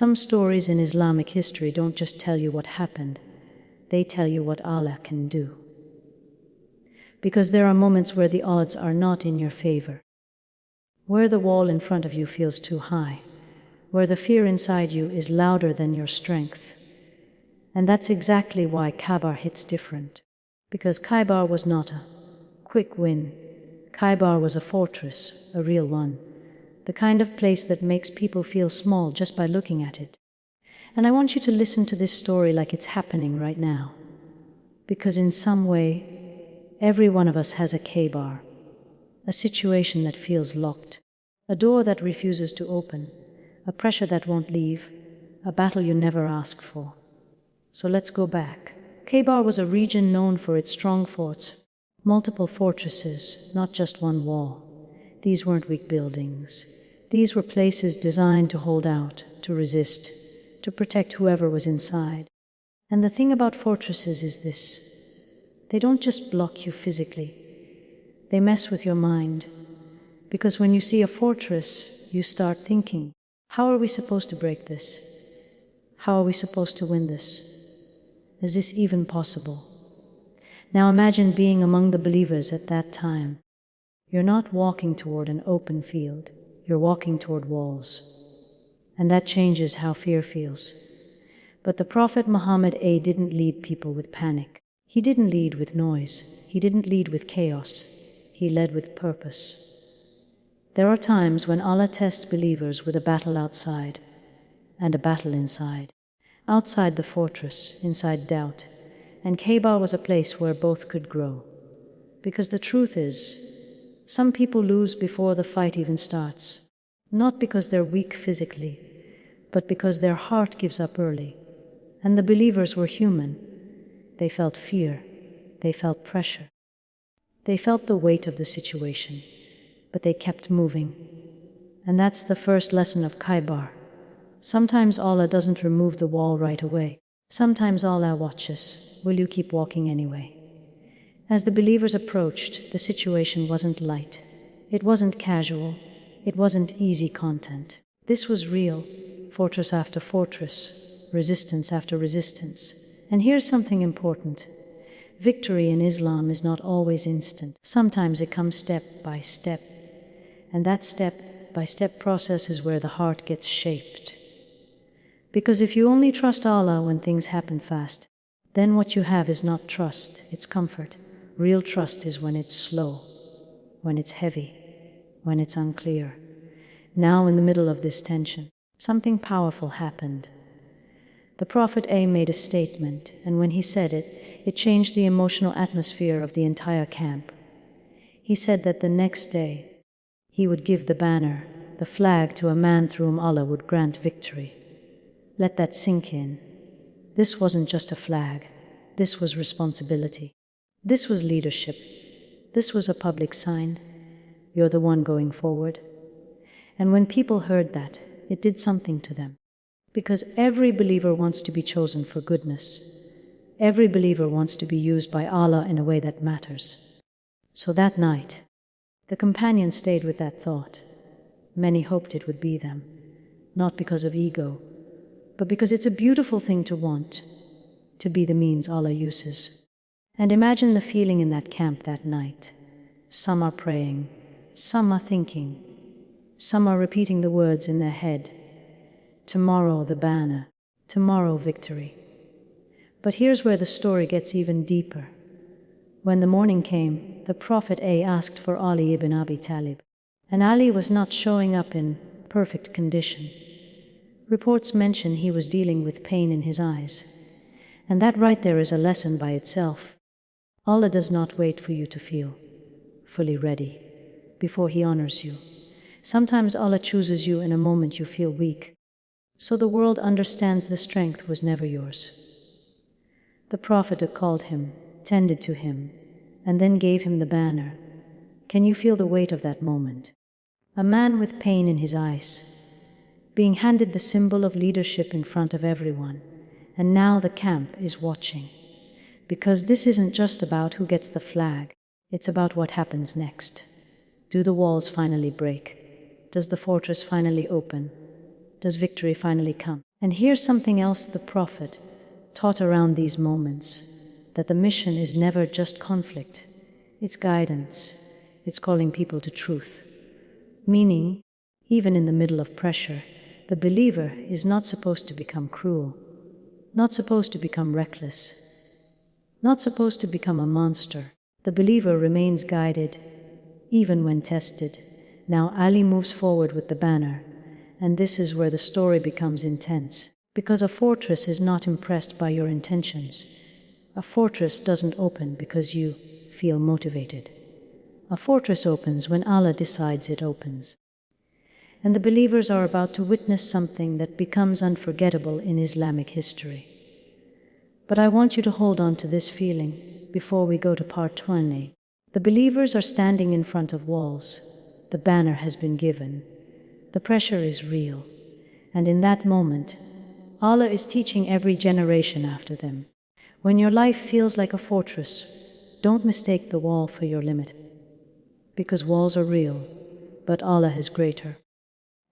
Some stories in Islamic history don't just tell you what happened, they tell you what Allah can do. Because there are moments where the odds are not in your favor, where the wall in front of you feels too high, where the fear inside you is louder than your strength. And that's exactly why Khaybar hits different. Because Khaybar was not a quick win. Khaybar was a fortress, a real one. The kind of place that makes people feel small just by looking at it. And I want you to listen to this story like it's happening right now. Because in some way, every one of us has a Khaybar, a situation that feels locked, a door that refuses to open, a pressure that won't leave, a battle you never asked for. So let's go back. Khaybar was a region known for its strong forts, multiple fortresses, not just one wall. These weren't weak buildings. These were places designed to hold out, to resist, to protect whoever was inside. And the thing about fortresses is this: they don't just block you physically, they mess with your mind. Because when you see a fortress, you start thinking, how are we supposed to break this? How are we supposed to win this? Is this even possible? Now imagine being among the believers at that time. You're not walking toward an open field, you're walking toward walls. And that changes how fear feels. But the Prophet Muhammad didn't lead people with panic. He didn't lead with noise. He didn't lead with chaos. He led with purpose. There are times when Allah tests believers with a battle outside and a battle inside. Outside the fortress, inside doubt. And Khaybar was a place where both could grow. Because the truth is, some people lose before the fight even starts. Not because they're weak physically, but because their heart gives up early. And the believers were human. They felt fear. They felt pressure. They felt the weight of the situation. But they kept moving. And that's the first lesson of Khaybar. Sometimes Allah doesn't remove the wall right away. Sometimes Allah watches. Will you keep walking anyway? As the believers approached, the situation wasn't light. It wasn't casual. It wasn't easy content. This was real. Fortress after fortress. Resistance after resistance. And here's something important. Victory in Islam is not always instant. Sometimes it comes step by step. And that step-by-step process is where the heart gets shaped. Because if you only trust Allah when things happen fast, then what you have is not trust, it's comfort. Real trust is when it's slow, when it's heavy, when it's unclear. Now, in the middle of this tension, something powerful happened. The Prophet made a statement, and when he said it, it changed the emotional atmosphere of the entire camp. He said that the next day, he would give the banner, the flag, to a man through whom Allah would grant victory. Let that sink in. This wasn't just a flag. This was responsibility. This was leadership. This was a public sign. You're the one going forward. And when people heard that, it did something to them. Because every believer wants to be chosen for goodness. Every believer wants to be used by Allah in a way that matters. So that night, the companions stayed with that thought. Many hoped it would be them, not because of ego, but because it's a beautiful thing to want, to be the means Allah uses. And imagine the feeling in that camp that night. Some are praying, some are thinking, some are repeating the words in their head. Tomorrow the banner, tomorrow victory. But here's where the story gets even deeper. When the morning came, the Prophet asked for Ali ibn Abi Talib, and Ali was not showing up in perfect condition. Reports mention he was dealing with pain in his eyes, and that right there is a lesson by itself. Allah does not wait for you to feel fully ready before He honors you. Sometimes Allah chooses you in a moment you feel weak, so the world understands the strength was never yours. The Prophet called him, tended to him, and then gave him the banner. Can you feel the weight of that moment? A man with pain in his eyes, being handed the symbol of leadership in front of everyone, and now the camp is watching. Because this isn't just about who gets the flag, it's about what happens next. Do the walls finally break? Does the fortress finally open? does victory finally come. And here's something else the Prophet taught around these moments, that the mission is never just conflict, it's guidance, it's calling people to truth. Meaning, even in the middle of pressure, the believer is not supposed to become cruel, not supposed to become reckless, not supposed to become a monster. The believer remains guided, even when tested. Now Ali moves forward with the banner, and this is where the story becomes intense. Because a fortress is not impressed by your intentions. A fortress doesn't open because you feel motivated. A fortress opens when Allah decides it opens. And the believers are about to witness something that becomes unforgettable in Islamic history. But I want you to hold on to this feeling before we go to part 20. The believers are standing in front of walls. The banner has been given. The pressure is real. And in that moment, Allah is teaching every generation after them. When your life feels like a fortress, don't mistake the wall for your limit. Because walls are real, but Allah is greater.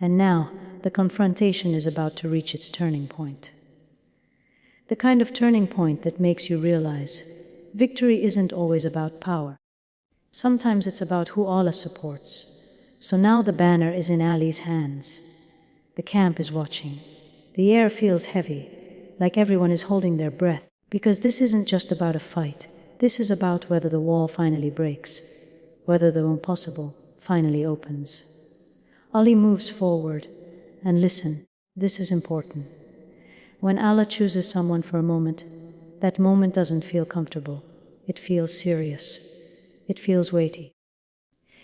And now, the confrontation is about to reach its turning point. The kind of turning point that makes you realize victory isn't always about power. Sometimes it's about who Allah supports. So now the banner is in Ali's hands. The camp is watching. The air feels heavy, like everyone is holding their breath, because this isn't just about a fight. This is about whether the wall finally breaks, whether the impossible finally opens. Ali moves forward, and listen, this is important. When Allah chooses someone for a moment, that moment doesn't feel comfortable. It feels serious. It feels weighty.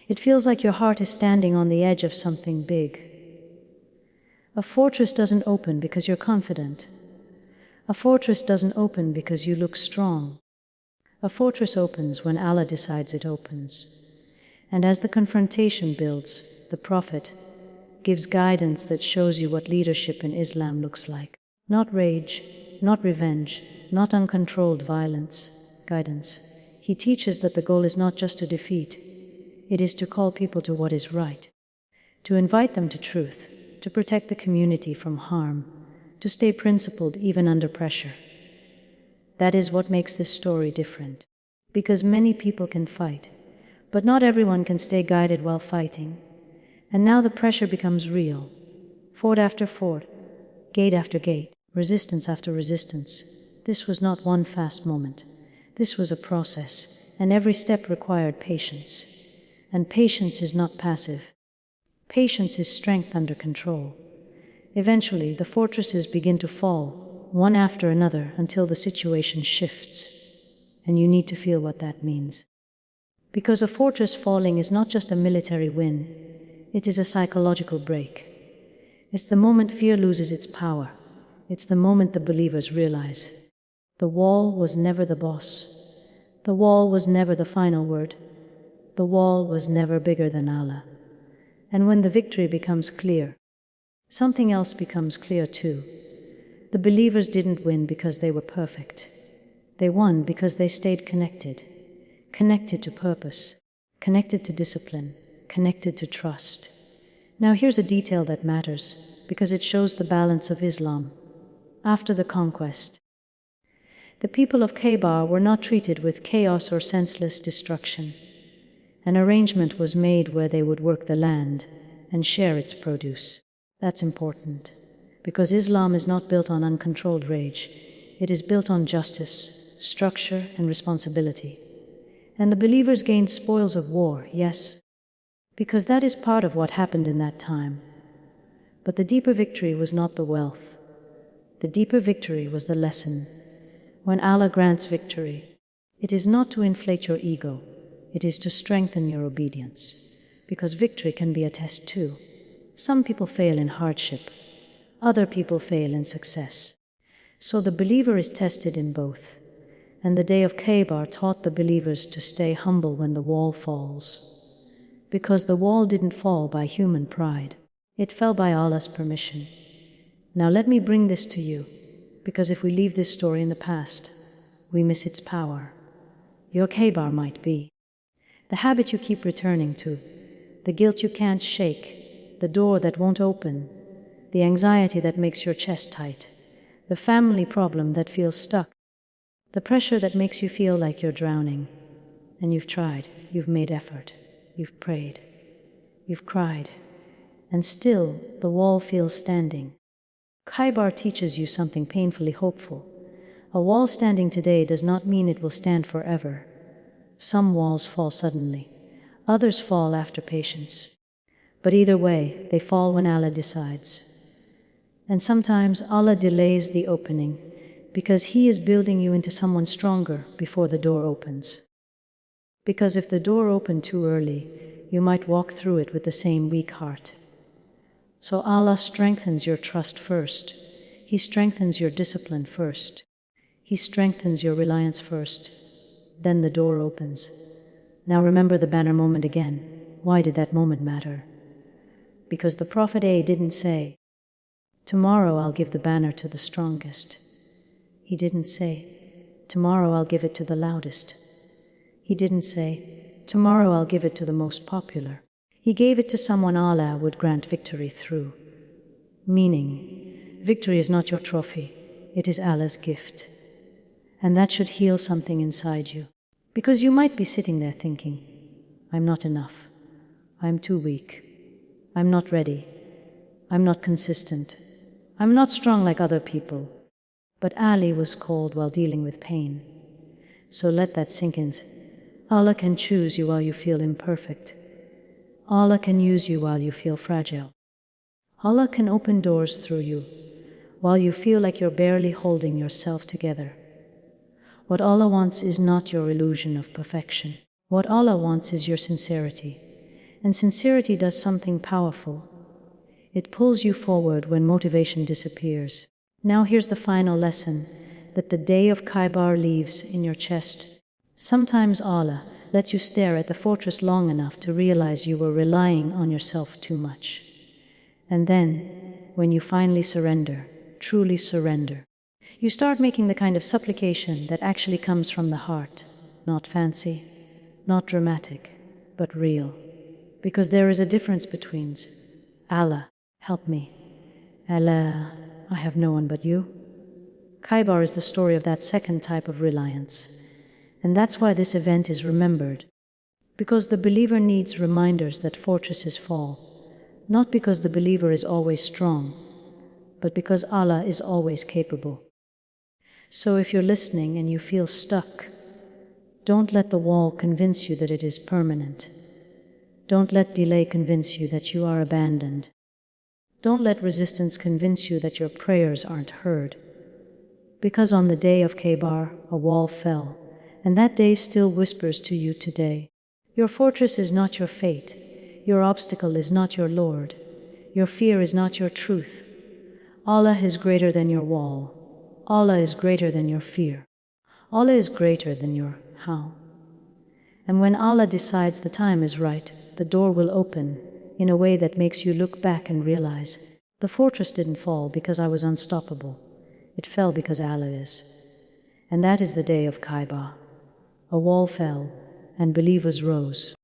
It feels like your heart is standing on the edge of something big. A fortress doesn't open because you're confident. A fortress doesn't open because you look strong. A fortress opens when Allah decides it opens. And as the confrontation builds, the Prophet gives guidance that shows you what leadership in Islam looks like. Not rage, not revenge, not uncontrolled violence. Guidance. He teaches that the goal is not just to defeat. It is to call people to what is right. To invite them to truth. To protect the community from harm, to stay principled even under pressure. That is what makes this story different. Because many people can fight, but not everyone can stay guided while fighting. And now the pressure becomes real. Fort after fort, gate after gate, resistance after resistance. This was not one fast moment. This was a process, and every step required patience. And patience is not passive. Patience is strength under control. Eventually, the fortresses begin to fall, one after another, until the situation shifts. And you need to feel what that means. Because a fortress falling is not just a military win, it is a psychological break. It's the moment fear loses its power. It's the moment the believers realize the wall was never the boss. The wall was never the final word. The wall was never bigger than Allah. And when the victory becomes clear, something else becomes clear too. The believers didn't win because they were perfect. They won because they stayed connected. Connected to purpose, connected to discipline, connected to trust. Now here's a detail that matters, because it shows the balance of Islam. After the conquest, the people of Khaybar were not treated with chaos or senseless destruction. An arrangement was made where they would work the land and share its produce. That's important, because Islam is not built on uncontrolled rage. It is built on justice, structure, and responsibility. And the believers gained spoils of war, yes, because that is part of what happened in that time. But the deeper victory was not the wealth. The deeper victory was the lesson. When Allah grants victory, it is not to inflate your ego. It is to strengthen your obedience, because victory can be a test too. Some people fail in hardship, other people fail in success. So the believer is tested in both. And the day of Khaybar taught the believers to stay humble when the wall falls. Because the wall didn't fall by human pride, it fell by Allah's permission. Now let me bring this to you, because if we leave this story in the past, we miss its power. Your Khaybar might be the habit you keep returning to, the guilt you can't shake, the door that won't open, the anxiety that makes your chest tight, the family problem that feels stuck, the pressure that makes you feel like you're drowning. And you've tried, you've made effort, you've prayed, you've cried, and still the wall feels standing. Khaybar teaches you something painfully hopeful. A wall standing today does not mean it will stand forever. Some walls fall suddenly, others fall after patience. But either way, they fall when Allah decides. And sometimes Allah delays the opening because He is building you into someone stronger before the door opens. Because if the door opened too early, you might walk through it with the same weak heart. So Allah strengthens your trust first. He strengthens your discipline first. He strengthens your reliance first. Then the door opens. Now remember the banner moment again. Why did that moment matter? Because the Prophet didn't say, "Tomorrow I'll give the banner to the strongest." He didn't say, "Tomorrow I'll give it to the loudest." He didn't say, "Tomorrow I'll give it to the most popular." He gave it to someone Allah would grant victory through. Meaning, victory is not your trophy, it is Allah's gift. And that should heal something inside you. Because you might be sitting there thinking, "I'm not enough. I'm too weak. I'm not ready. I'm not consistent. I'm not strong like other people." But Ali was called while dealing with pain. So let that sink in. Allah can choose you while you feel imperfect. Allah can use you while you feel fragile. Allah can open doors through you while you feel like you're barely holding yourself together. What Allah wants is not your illusion of perfection. What Allah wants is your sincerity. And sincerity does something powerful. It pulls you forward when motivation disappears. Now here's the final lesson that the day of Khaybar leaves in your chest. Sometimes Allah lets you stare at the fortress long enough to realize you were relying on yourself too much. And then, when you finally surrender, truly surrender, you start making the kind of supplication that actually comes from the heart, not fancy, not dramatic, but real. Because there is a difference between Allah, help me, Allah, I have no one but you. Khaybar is the story of that second type of reliance. And that's why this event is remembered. Because the believer needs reminders that fortresses fall. Not because the believer is always strong, but because Allah is always capable. So if you're listening and you feel stuck, don't let the wall convince you that it is permanent. Don't let delay convince you that you are abandoned. Don't let resistance convince you that your prayers aren't heard. Because on the day of Khaybar, a wall fell, and that day still whispers to you today. Your fortress is not your fate. Your obstacle is not your Lord. Your fear is not your truth. Allah is greater than your wall. Allah is greater than your fear. Allah is greater than your how. And when Allah decides the time is right, the door will open in a way that makes you look back and realize, the fortress didn't fall because I was unstoppable. It fell because Allah is. And that is the day of Khaybar. A wall fell, and believers rose.